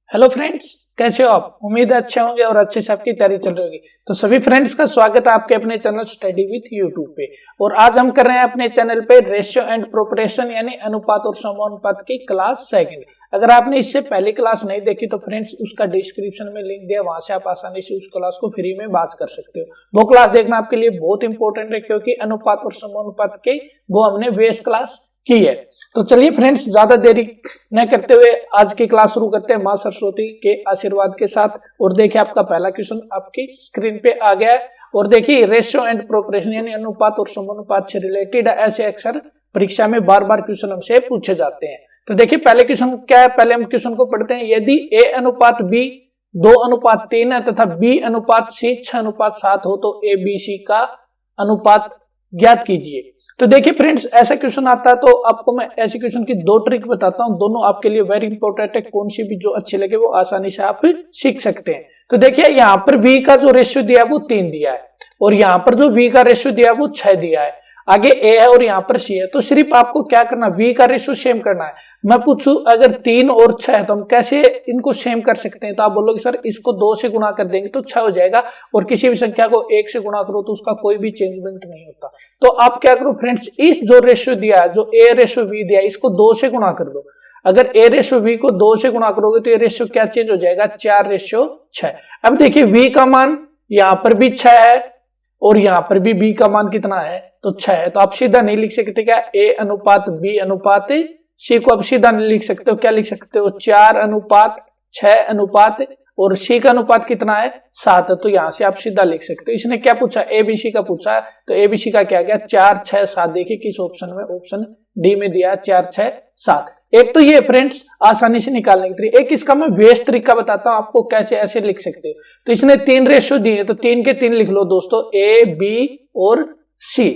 Hello friends, कैसे हो आप। उम्मीद है अच्छे होंगे और अच्छे से आपकी तैयारी चल रही होगी। तो सभी फ्रेंड्स का स्वागत है आपके अपने चैनल स्टडी विथ यूट्यूब पे। और आज हम कर रहे हैं अपने चैनल पे रेशियो एंड प्रोपोर्शन यानी अनुपात और समानुपात की क्लास सेकंड। अगर आपने इससे पहली क्लास नहीं देखी तो फ्रेंड्स उसका डिस्क्रिप्शन में लिंक दिया, वहां से आप आसानी से उस क्लास को फ्री में बात कर सकते हो। वो क्लास देखना आपके लिए बहुत इंपॉर्टेंट है क्योंकि अनुपात और समानुपात के वो हमने बेस क्लास की है। तो चलिए फ्रेंड्स, ज्यादा देरी न करते हुए आज की क्लास शुरू करते हैं मां सरस्वती के आशीर्वाद के साथ। और देखिए आपका पहला क्वेश्चन आपकी स्क्रीन पे आ गया है। और देखिए रेशियो एंड प्रोपोर्शन यानी अनुपात और समानुपात से रिलेटेड ऐसे अक्सर परीक्षा में बार बार क्वेश्चन हमसे पूछे जाते हैं। तो देखिए पहले क्वेश्चन क्या है, पहले हम क्वेश्चन को पढ़ते हैं। यदि a अनुपात b 2:3 है तथा b अनुपात c 6:7 हो तो a b c का अनुपात ज्ञात कीजिए। तो देखिए फ्रेंड्स, ऐसा क्वेश्चन आता है तो आपको मैं ऐसे क्वेश्चन की दो ट्रिक बताता हूं, दोनों आपके लिए वेरी इंपॉर्टेंट है। कौन सी भी जो अच्छी लगे वो आसानी से आप सीख सकते हैं। तो देखिए यहाँ पर v का जो रेशियो दिया है वो 3 दिया है और यहाँ पर जो v का रेशियो दिया है वो 6 दिया है। आगे a है और यहाँ पर c है। तो सिर्फ आपको क्या करना, v का रेशियो सेम करना है। मैं पूछूं अगर 3 और 6 है तो हम कैसे इनको सेम कर सकते हैं। तो आप बोलोगे सर इसको 2 से गुणा कर देंगे तो 6 हो जाएगा और किसी भी संख्या को 1 से गुणा करो तो उसका कोई भी चेंजमेंट नहीं होता। तो आप क्या करो फ्रेंड्स, इस जो रेशियो दिया है, जो a रेशियो v दिया है, इसको 2 से गुणा कर दो। अगर a रेशियो v को 2 से गुणा करोगे तो ये रेशियो क्या चेंज हो जाएगा, 4:6। अब देखिए v का मान यहाँ पर भी 6 है और यहाँ पर भी b का मान कितना है, तो 6 है। तो आप सीधा नहीं लिख सकते क्या, a अनुपात b अनुपात c को आप सीधा नहीं लिख सकते हो। क्या लिख सकते हो, 4:6 अनुपात और c का अनुपात कितना है, 7 है। तो यहां से आप सीधा लिख सकते हो। इसने क्या पूछा, abc का पूछा है। तो abc का क्या गया, 4 6 7। देखिए किस ऑप्शन में, ऑप्शन डी में दिया है 4 6 7। एक तो ये फ्रेंड्स आसानी से निकालने की तरीका। एक इसका मैं वेस्ट तरीका बताता हूं आपको कैसे ऐसे लिख सकते हो। तो इसने 3 रेशियो दिए तो 3 के 3 लिख लो दोस्तों, a b और c।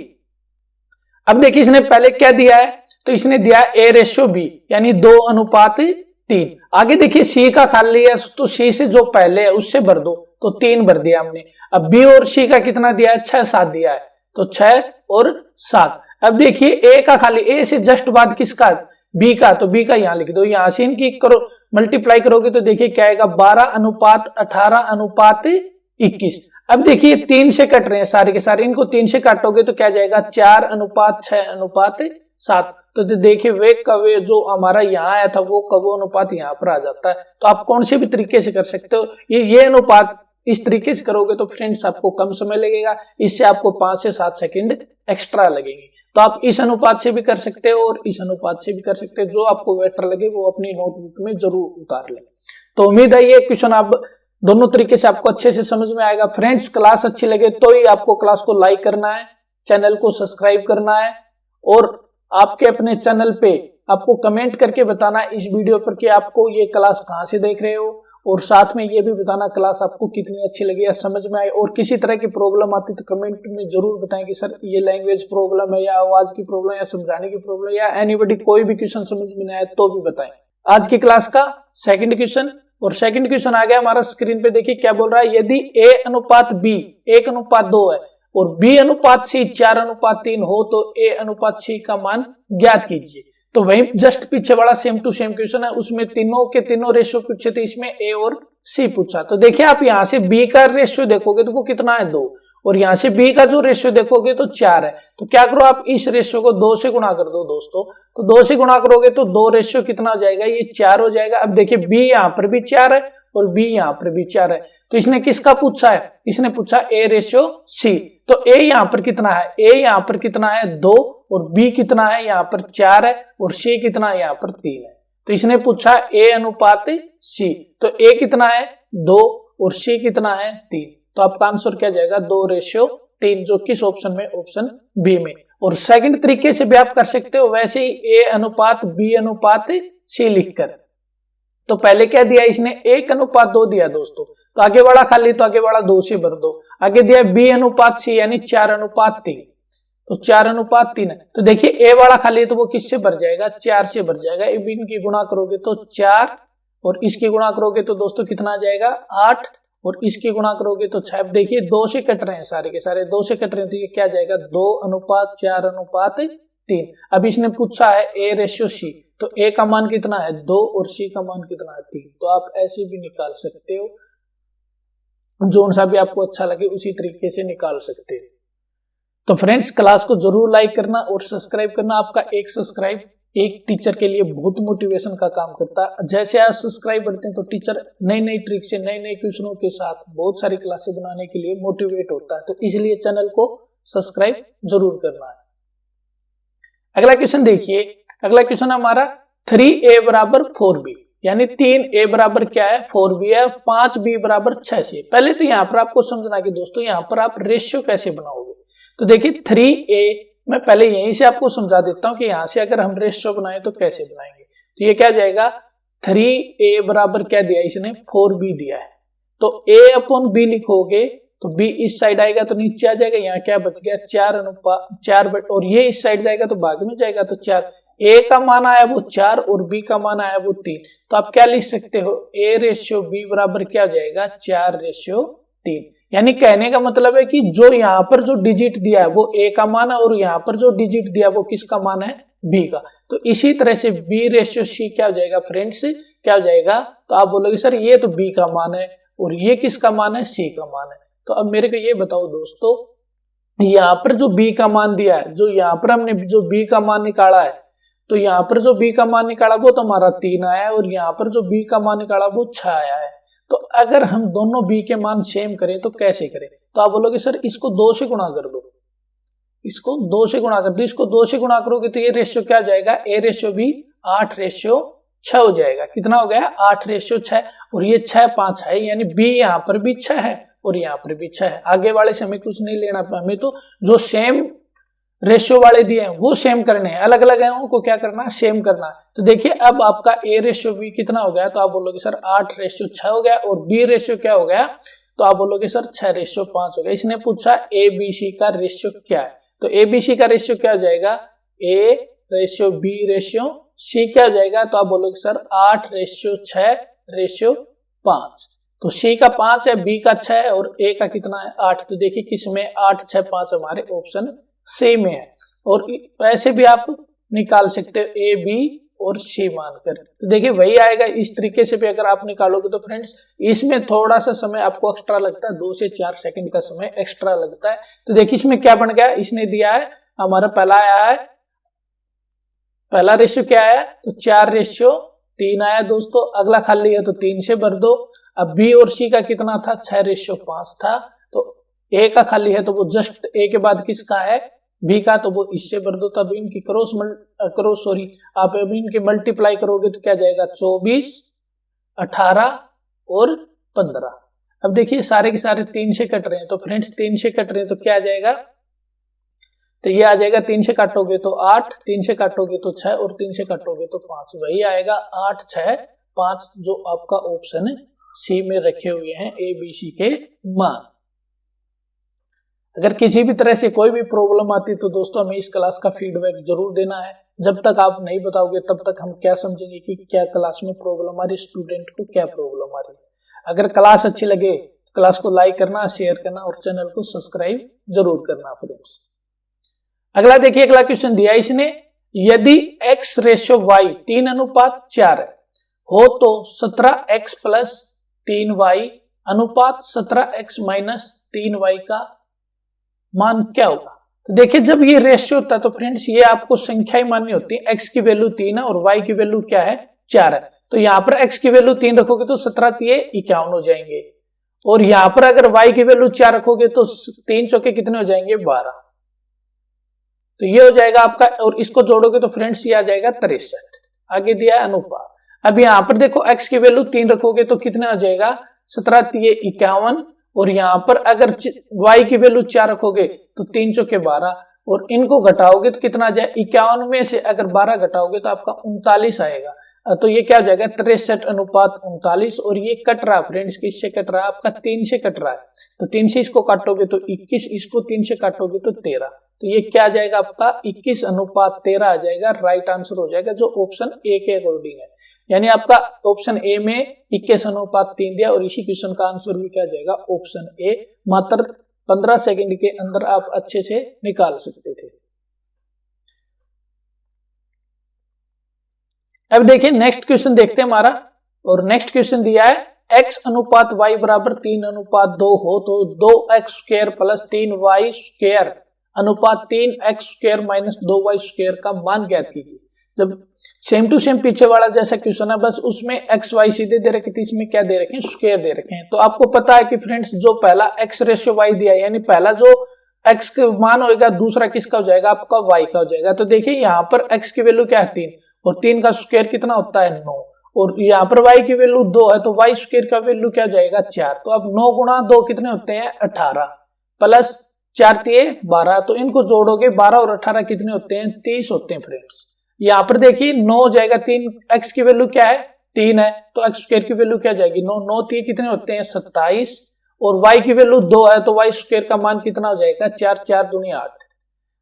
अब देखिए इसने पहले क्या दिया है, तो इसने दिया a रेशियो b यानी 2:3। आगे देखिए c का खाली है तो c से जो पहले है उससे भर दो, तो 3 भर दिया हमने। अब b और c का कितना दिया है, 6 7 दिया है, तो 6 और 7। अब देखिए a का खाली, a से जस्ट बाद किसका, b का, तो b का यहां लिख दो। यहां से इनकी करो मल्टीप्लाई करोगे तो देखिए क्या आएगा, 12:18:21। अब देखिए 3 से कट रहे हैं सारे के सारे, इनको 3 से काटोगे तो क्या जाएगा, 4:6:7। तो देखिए वे कवे जो हमारा यहाँ आया था वो कवो अनुपात यहाँ पर आ जाता है। तो आप कौन से भी तरीके से कर सकते हो। ये अनुपात इस तरीके से करोगे तो फ्रेंड्स आपको कम समय लगेगा, इससे आपको 5 से 7 सेकंड एक्स्ट्रा लगेंगे। तो आप इस अनुपात से भी कर सकते हो और इस अनुपात से भी कर सकते हो, जो आपको बेटर लगे वो अपनी नोटबुक में जरूर उतार लें। तो उम्मीद है ये क्वेश्चन आप दोनों तरीके से आपको अच्छे से समझ में आएगा। फ्रेंड्स क्लास अच्छी लगे तो ही आपको क्लास को लाइक करना है, चैनल को सब्सक्राइब करना है और आपके अपने चैनल पे आपको कमेंट करके बताना इस वीडियो पर कि आपको ये क्लास कहां से देख रहे हो और साथ में ये भी बताना क्लास आपको कितनी अच्छी लगी या समझ में आई। और किसी तरह की प्रॉब्लम आती तो कमेंट में जरूर बताएं कि सर ये लैंग्वेज प्रॉब्लम है या आवाज की प्रॉब्लम या समझाने की प्रॉब्लम या एनीबॉडी कोई भी क्वेश्चन समझ में नहीं आए तो भी बताएं। आज की क्लास का सेकंड क्वेश्चन, और सेकंड क्वेश्चन आ गया हमारा स्क्रीन पे। देखिए क्या बोल रहा है, यदि a अनुपात b 1:2 है और b अनुपात c 4:3 हो तो a अनुपात c का मान ज्ञात कीजिए। तो वही जस्ट पीछे वाला सेम टू सेम क्वेश्चन है, उसमें तीनों के तीनों रेशियो पूछे थे, इसमें a और c पूछा। तो देखिए आप यहाँ से b का रेशियो देखोगे तो वो कितना है, 2, और यहाँ से b का जो रेशियो देखोगे तो 4 है। तो क्या करो, आप इस रेशियो को 2 से गुणा कर दो दोस्तों। तो 2 से गुणा करोगे तो 2 रेशियो कितना हो जाएगा, ये 4 हो जाएगा। अब देखिए b यहाँ पर भी 4 है और b यहाँ पर भी 4 है। तो इसने किसका पूछा है, इसने पूछा a रेशियो c। तो a यहाँ पर कितना है, a यहाँ पर कितना है, 2, और b कितना है, यहाँ पर 4 है, और c कितना है, यहाँ पर 3 है। तो इसने पूछा a अनुपात c। तो a कितना है, 2, और c कितना है, 3। तो आपका आंसर क्या जाएगा, 2:3, जो किस ऑप्शन में, ऑप्शन बी में। और सेकंड तरीके से भी आप कर सकते हो वैसे ही, a अनुपात b अनुपात c लिखकर। तो पहले क्या दिया इसने, 1:2 दिया दोस्तों, तो आगे वाला खाली, तो आगे वाला 2 से भर दो। आगे दिया b अनुपात c यानी 4:3, तो 4:3 है। तो देखिए a वाला खाली है तो वो किससे भर जाएगा, 4 से भर जाएगा। अब इनकी गुणा करोगे तो 4, और इसकी गुणा करोगे तो दोस्तों कितना आ जाएगा, 8, और इसकी गुणा करोगे तो 6। अब देखिए 2 से कट रहे हैं सारे के सारे, 2 से कट रहे हैं तो ये क्या जाएगा, 2:4:3। 3। अब इसने पूछा है A रेशियो C, तो A का मान कितना है 2 और C का मान कितना है 3। तो आप ऐसे भी निकाल सकते हो, जो सा भी आपको अच्छा लगे उसी तरीके से निकाल सकते हो। तो फ्रेंड्स क्लास को जरूर लाइक करना और सब्सक्राइब करना। आपका एक सब्सक्राइब एक टीचर के लिए बहुत मोटिवेशन का काम करता है। जैसे आप सब्सक्राइब करते हैं तो टीचर नई नई ट्रिक से नए नए क्वेश्चनों के साथ बहुत सारी क्लासें बनाने के लिए मोटिवेट होता है। तो इसलिए चैनल को सब्सक्राइब जरूर करना है। अगला क्वेश्चन देखिए, अगला क्वेश्चन हमारा 3a बराबर 4b, यानी 3a बराबर क्या है 4b है, 5b बराबर 6c। पहले तो यहाँ पर आपको समझना कि दोस्तों यहाँ पर आप रेशियो कैसे बनाओगे। तो देखिए 3a, मैं पहले यहीं से आपको समझा देता हूं कि यहां से अगर हम रेशियो बनाए तो कैसे बनाएंगे। तो ये क्या जाएगा 3a बराबर क्या दिया इसने 4b दिया है, तो a अपॉन b लिखोगे तो b इस साइड आएगा तो नीचे आ जाएगा, यहाँ क्या बच गया 4 और ये इस साइड जाएगा तो भाग में जाएगा, तो 4। a का मान आया वो 4 और b का मान आया वो 3। तो आप क्या लिख सकते हो a रेशियो b बराबर क्या हो जाएगा 4 रेशियो 3। यानी कहने का मतलब है कि जो यहाँ पर जो डिजिट दिया है वो a का मान है और यहाँ पर जो डिजिट दिया है वो किसका मान है b का। तो इसी तरह से b रेशियो c क्या हो जाएगा फ्रेंड्स, क्या हो जाएगा, तो आप बोलोगे सर ये तो b का मान है और ये किसका मान है c का मान है। तो अब मेरे को ये बताओ दोस्तों, यहाँ पर जो b का मान दिया है, जो यहाँ पर हमने जो b का मान निकाला है, तो यहाँ पर जो b का मान निकाला वो तो हमारा 3 आया है और यहाँ पर जो b का मान निकाला वो 6 आया है। तो अगर हम दोनों b के मान सेम करें तो कैसे करें, तो आप बोलोगे सर इसको 2 से गुणा कर दो, इसको 2 से गुणा कर दो। इसको 2 से गुणा करोगे तो ये रेशियो क्या जाएगा a रेशियो b 8 रेशियो 6 हो जाएगा। कितना हो गया 8 रेशियो 6 और ये 6 5 है, यानी b यहाँ पर भी 6 है और यहाँ पर भी 6 है। आगे वाले से हमें कुछ नहीं लेना, हमें तो जो सेम रेशियो वाले दिए हैं वो सेम करने हैं, अलग अलग है उनको क्या करना है सेम करना है। तो देखिए अब आपका a रेशियो b कितना हो गया, तो आप बोलोगे सर 8 रेशियो 6 हो गया और b रेशियो क्या हो गया, तो आप बोलोगे सर 6 रेशियो 5 हो गया। इसने पूछा a b c का रेशियो क्या है, तो a b c का रेशियो क्या हो जाएगा a ratio b ratio c क्या हो जाएगा, तो आप बोलोगे सर 8 रेशियो 6 रेशियो 5। तो c का 5 है, b का 6 है और a का कितना है 8। तो देखिए किसमें 8 6 5 हमारे ऑप्शन सी में है। और ऐसे भी आप निकाल सकते हो ए बी और सी मानकर। तो देखिए वही आएगा, इस तरीके से भी अगर आप निकालोगे तो फ्रेंड्स इसमें थोड़ा सा समय आपको एक्स्ट्रा लगता है, 2 से 4 सेकंड का समय एक्स्ट्रा लगता है। तो देखिए इसमें क्या बन गया, इसने दिया है हमारा पहला आया है, पहला रेशियो क्या आया तो 4 रेशियो 3 आया दोस्तों। अगला खाली है तो 3 से भर दो। अब बी और सी का कितना था 6 रेशियो 5 था, तो ए का खाली है तो वो जस्ट ए के बाद किसका है बी का, तो वो इससे भर दो। तब इनकी आप अभी इनके मल्टीप्लाई करोगे तो क्या जाएगा 24 18 और 15। अब देखिए सारे के सारे 3 से कट रहे हैं, तो फ्रेंड्स 3 से कट रहे हैं तो क्या आ जाएगा, तो ये आ जाएगा 3 से काटोगे तो 8, 3 से काटोगे तो 6 और 3 से काटोगे तो 5, वही आएगा 8 6 5 जो आपका ऑप्शन सी में रखे हुए हैं ए बी सी के मान। अगर किसी भी तरह से कोई भी प्रॉब्लम आती तो दोस्तों हमें इस क्लास का फीडबैक जरूर देना है। जब तक आप नहीं बताओगे तब तक हम क्या समझेंगे कि क्या क्लास में प्रॉब्लम आ रही, स्टूडेंट को क्या प्रॉब्लम आ रही है। अगर क्लास अच्छी लगे क्लास को लाइक करना, शेयर करना और चैनल को सब्सक्राइब जरूर करना फ्रेंड्स। अगला देखिए, अगला क्वेश्चन दिया इसने, यदि x रेशियो y 3:4 है हो तो 17x प्लस 3y अनुपात 17x माइनस 3y का मान क्या होगा। तो देखिए जब ये रेशियो होता है तो फ्रेंड्स ये आपको संख्याएं माननी होती है। x की वैल्यू 3 है और y की वैल्यू क्या है 4 है। तो यहाँ पर x की वैल्यू 3 रखोगे तो 17 51 हो जाएंगे और यहाँ पर अगर y की वैल्यू 4 रखोगे तो 3 चौके कितने हो जाएंगे 12। तो ये हो जाएगा आपका, और इसको जोड़ोगे तो फ्रेंड्स ये आ जाएगा 63। आगे दिया है अनुपात। अब यहाँ पर देखो x की वैल्यू 3 रखोगे तो कितना हो जाएगा 17 51 और यहाँ पर अगर y की वैल्यू 4 रखोगे तो 3 चौके 12 और इनको घटाओगे तो कितना आ जाए 51 में से अगर 12 घटाओगे तो आपका 39 आएगा। तो ये क्या हो जाएगा 63 अनुपात 39 और ये कट रहा फ्रेंड्स, किससे कट रहा है आपका 3 से कट रहा है। तो 3 से इसको काटोगे तो 21, इसको 3 से काटोगे तो 13। तो ये क्या आ जाएगा आपका 21 अनुपात 13 आ जाएगा, राइट आंसर हो जाएगा जो ऑप्शन ए के अकॉर्डिंग है। यानी आपका ऑप्शन ए में 21 अनुपात 3 दिया और इसी क्वेश्चन का आंसर भी क्या जाएगा ऑप्शन ए। मात्र 15 सेकंड के अंदर आप अच्छे से निकाल सकते थे। अब देखिए नेक्स्ट क्वेश्चन देखते हैं हमारा, और नेक्स्ट क्वेश्चन दिया है x अनुपात y बराबर 3 अनुपात 2 हो तो 2x square plus 3y square अनुपात 3x square minus 2y square का मान ज्ञात कीजिए। जब सेम टू सेम पीछे वाला जैसा क्वेश्चन है, बस उसमें एक्स वाई सीधे दे रखे थे, इसमें क्या दे रखे हैं, स्क्वायर दे रखे हैं। तो आपको पता है कि फ्रेंड्स जो पहला x रेशियो y दिया है, यानी पहला जो x का मान होगा दूसरा किसका हो जाएगा, आपका y का हो जाएगा। तो देखिए यहाँ पर x की वैल्यू क्या है 3, और 3 का स्क्वायर कितना होता है 9, और यहाँ पर y की वैल्यू 2 है, तो y स्क्वायर का वैल्यू क्या हो जाएगा 4। तो अब 9 गुणा 2 कितने होते हैं 18, प्लस 4 तिये 12, तो इनको जोड़ोगे 12 और 18 कितने होते हैं 30 होते हैं फ्रेंड्स। यहाँ पर देखिए 9 हो जाएगा 3, x की वैल्यू क्या है 3 है, तो x स्क्वायर की वैल्यू क्या जाएगी 9, 9 तिये कितने होते हैं 27, और y की वैल्यू 2 है, तो y स्क्वायर का मान कितना हो जाएगा 4, 4 दूनी 8।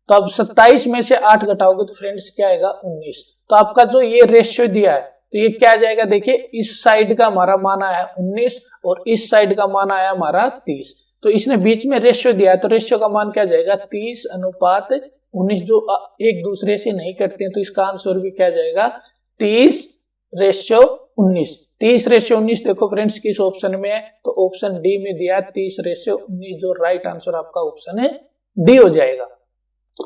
तो अब 27 में से 8 घटाओगे तो फ्रेंड्स क्या आएगा 19। तो आपका जो ये रेशियो दिया है तो ये क्या जाएगा, देखिए इस साइड का हमारा मान आया 19 और इस साइड का मान आया हमारा 30, तो इसने बीच में रेशियो दिया है, तो रेशियो का मान क्या जाएगा 30 अनुपात 19, जो एक दूसरे से नहीं करते हैं, तो इसका आंसर भी क्या जाएगा 30 रेशियो 19। 30 रेशियो 19 देखो फ्रेंड्स किस ऑप्शन में है, तो ऑप्शन डी में दिया 30 रेशियो 19, जो राइट आंसर आपका ऑप्शन है डी हो जाएगा।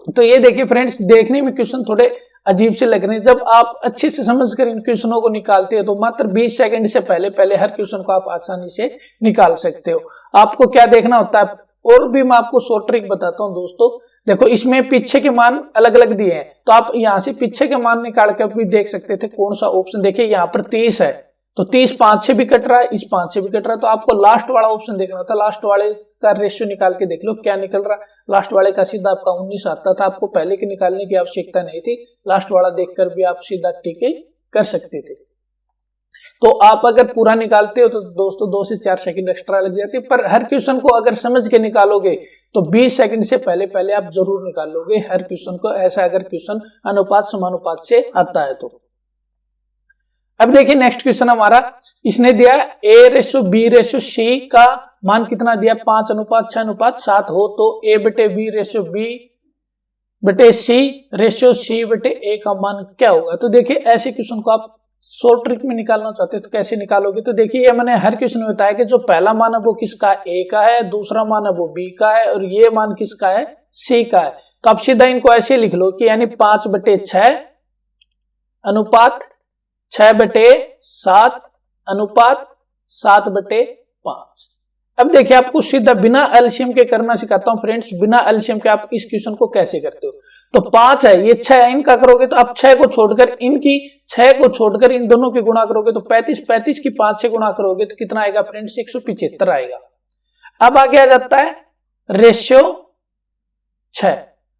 तो ये देखिए फ्रेंड्स, देखने में क्वेश्चन थोड़े अजीब से लग रहे हैं, जब आप अच्छे से समझकर इन क्वेश्चनों को निकालते हो तो मात्र 20 सेकंड से पहले हर क्वेश्चन को आप आसानी से निकाल सकते हो। आपको क्या देखना होता है, और भी मैं आपको शॉर्ट ट्रिक बताता हूं दोस्तों। देखो इसमें पीछे के मान अलग अलग दिए हैं, तो आप यहां से पीछे के मान निकाल के भी देख सकते थे कौन सा ऑप्शन। देखिए यहाँ पर 30 है, तो 30 5 से भी कट रहा है, इस 5 से भी कट रहा है, तो आपको लास्ट वाला ऑप्शन देखना था। लास्ट वाले का रेशियो निकाल के देख लो क्या निकल रहा है। लास्ट वाले का सीधा आपका 19 आता था, आपको पहले के निकालने की आवश्यकता नहीं थी, लास्ट वाला देखकर भी आप सीधा ठीक कर सकते थे। तो आप अगर पूरा निकालते हो तो दोस्तों 2 से 4 सेकंड एक्स्ट्रा लग जाती है, पर हर क्वेश्चन को अगर समझ के निकालोगे तो 20 सेकंड से पहले आप जरूर निकालोगे हर क्वेश्चन को, ऐसा अगर क्वेश्चन अनुपात समानुपात से आता है तो। अब देखिए नेक्स्ट क्वेश्चन हमारा, इसने दिया a ratio b ratio c का मान कितना दिया 5 अनुपात 6 अनुपात 7 हो तो a बटे b रेशो b बटे c रेशो c बटे a का मान क्या होगा। तो देखिए ऐसे क्वेश्चन को आप शॉर्ट ट्रिक में निकालना चाहते हैं तो कैसे निकालोगे। तो देखिए ये मैंने हर क्वेश्चन में बताया कि जो पहला मान है वो किसका a का है, दूसरा मान है वो b का है, और ये मान किसका है c का है। तो आप सीधा इनको ऐसे लिख लो कि यानी 5 बटे 6 अनुपात 6 बटे 7 अनुपात 7 बटे 5। अब देखिए आपको सीधा बिना एलसीएम के करना सिखाता हूं फ्रेंड्स, बिना एलसीएम के आप इस क्वेश्चन को कैसे करते हो। तो 5 है, ये 6 है, इनका करोगे तो आप 6 को छोड़कर इनकी 6 को छोड़कर इन दोनों की गुणा करोगे तो 35 की 5 से गुणा करोगे तो कितना आएगा फ्रेंड्स 175 आएगा। अब आगे आ जाता है रेशियो 6,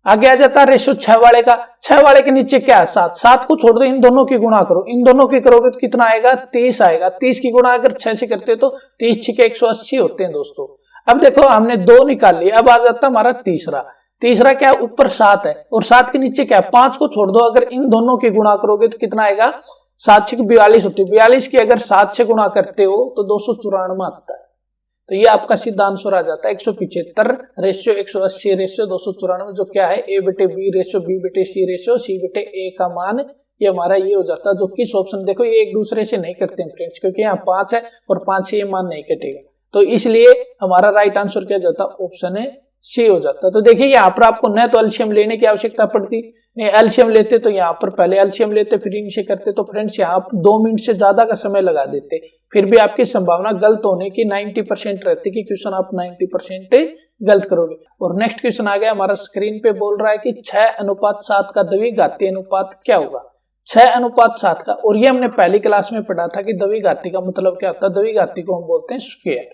आगे आ जाता है रेशियो 6 वाले का। 6 वाले के नीचे क्या है 7, 7 को छोड़ दो, इन दोनों की गुणा करो, इन दोनों की करोगे तो कितना आएगा 30 आएगा। 30 की गुणा अगर 6 से करते तो 30 6 के 180 होते हैं दोस्तों। अब देखो हमने 2 निकाल लिए, अब आ जाता हमारा तीसरा क्या ऊपर 7 है और 7 के नीचे क्या 5 को छोड़ दो, अगर इन दोनों की गुणा करोगे तो कितना आएगा 7 6 42 होती है। 42 की अगर 7 से गुणा करते हो तो 294 आता है। तो ये आपका सीधा आंसर आ जाता है 175 रेशियो 180 रेशियो 294, जो क्या है a बटे b रेशियो b बटे c रेशियो c बटे a का मान, ये हमारा ये हो जाता है। जो किस ऑप्शन, देखो ये एक दूसरे से नहीं करते हैं फ्रेंड्स, क्योंकि यहाँ 5 है और 5 से ये मान नहीं कटेगा, तो इसलिए हमारा राइट आंसर क्या जाता है ऑप्शन है सी हो जाता है। तो देखिए यहाँ पर आपको न तो एलसीएम लेने की आवश्यकता पड़ती, नहीं एलसीएम लेते तो यहाँ पर पहले एलसीएम लेते फिर इनसे करते, तो फ्रेंड्स यहाँ आप 2 मिनट से ज्यादा का समय लगा देते, फिर भी आपकी संभावना गलत होने की 90% रहती कि क्वेश्चन आप 90% गलत करोगे। और नेक्स्ट क्वेश्चन आ गया हमारा स्क्रीन पे, बोल रहा है कि 6 अनुपात 7 का द्विघातीय अनुपात क्या होगा। 6 अनुपात 7 का, और ये हमने पहली क्लास में पढ़ा था कि द्विघाती का मतलब क्या होता है। द्विघाती को हम बोलते हैं स्क्वायर,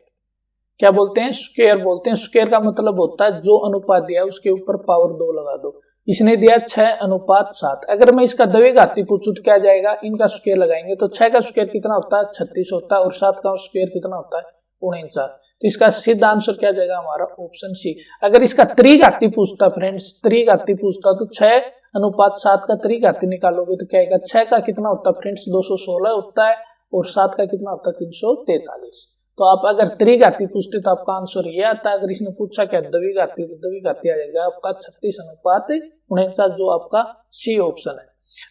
क्या बोलते हैं स्क्वायर बोलते हैं। स्क्वायर का मतलब होता है जो अनुपात दिया उसके ऊपर पावर 2 लगा दो। इसने दिया 6 अनुपात 7, अगर मैं इसका द्विघाती पूछूं तो क्या जाएगा, इनका स्क्वायर लगाएंगे तो 6 का स्क्वायर कितना होता है 36 होता है, और 7 का स्क्वायर कितना होता है 49। तो इसका सीधा आंसर क्या जाएगा हमारा ऑप्शन सी। अगर इसका त्रिघाती पूछता फ्रेंड्स, त्रिघाती पूछता तो 6 अनुपात 7 का त्रिघाती निकालोगे तो क्या आएगा, 6 का कितना होता है फ्रेंड्स 216 होता है, और 7 का कितना होता है 343। तो आप अगर त्रिघाती पूछते तो आपका आंसर ये आता है। अगर इसने पूछा क्या द्विघाती, तो द्विघाती आ जाएगा आपका 36 अनुपात 49, जो आपका सी ऑप्शन है।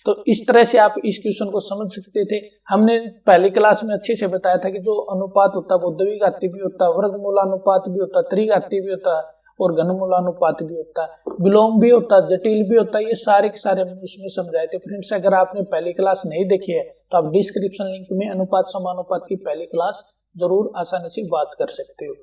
तो इस तरह से आप इस क्वेश्चन को समझ सकते थे। हमने पहली क्लास में अच्छे से बताया था कि जो अनुपात होता है वो द्विघाती भी होता है, वर्गमूलानुपात भी होता है, त्रिघाती भी होता है और घनमूलानुपात भी होता है, विलोम भी होता है, जटिल भी होता है। ये सारे के सारे हमने उसमें समझाए थे। फ्रेंड्स अगर आपने पहली क्लास नहीं देखी है तो आप डिस्क्रिप्शन लिंक में अनुपात समानुपात की पहली क्लास जरूर आसानी से बात कर सकते हो।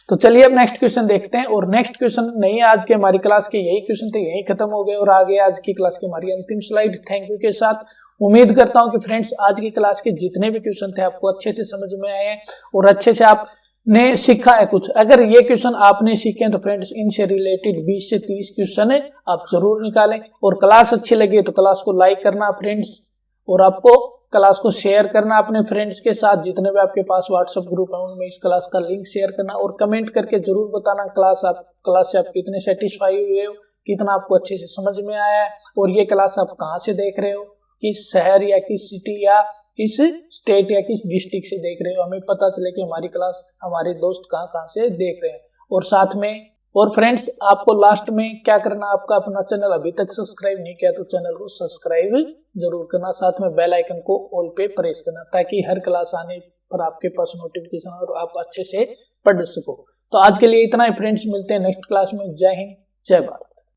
तो चलिए अब नेक्स्ट क्वेश्चन देखते हैं। और नेक्स्ट क्वेश्चन नहीं है आज के हमारी क्लास के, यही क्वेश्चन थे, यही खत्म हो गए और आगे आज की क्लास की हमारी अंतिम स्लाइड थैंक यू के साथ। उम्मीद करता हूं कि फ्रेंड्स आज की क्लास के जितने भी क्वेश्चन थे आपको अच्छे से समझ में आए हैं और अच्छे से आपने सीखा है कुछ। अगर ये क्वेश्चन आपने सीखे तो फ्रेंड्स इनसे रिलेटेड 20 से 30 क्वेश्चन है आप जरूर निकालें। और क्लास अच्छी लगी तो क्लास को लाइक करना फ्रेंड्स, और आपको क्लास को शेयर करना अपने फ्रेंड्स के साथ। जितने भी आपके पास व्हाट्सएप ग्रुप है उनमें इस क्लास का लिंक शेयर करना और कमेंट करके जरूर बताना क्लास से आप कितने सेटिस्फाई हुए हो, कितना आपको अच्छे से समझ में आया है और ये क्लास आप कहाँ से देख रहे हो, किस शहर या किस सिटी या किस स्टेट या किस डिस्ट्रिक्ट से देख रहे हो। हमें पता चले कि हमारी क्लास हमारे दोस्त कहाँ कहाँ से देख रहे हैं। और साथ में और फ्रेंड्स आपको लास्ट में क्या करना, आपका अपना चैनल अभी तक सब्सक्राइब नहीं किया तो चैनल को सब्सक्राइब जरूर करना, साथ में बेल आइकन को ऑल पे प्रेस करना ताकि हर क्लास आने पर आपके पास नोटिफिकेशन और आप अच्छे से पढ़ सको। तो आज के लिए इतना ही फ्रेंड्स, मिलते हैं नेक्स्ट क्लास में। जय हिंद, जय भारत।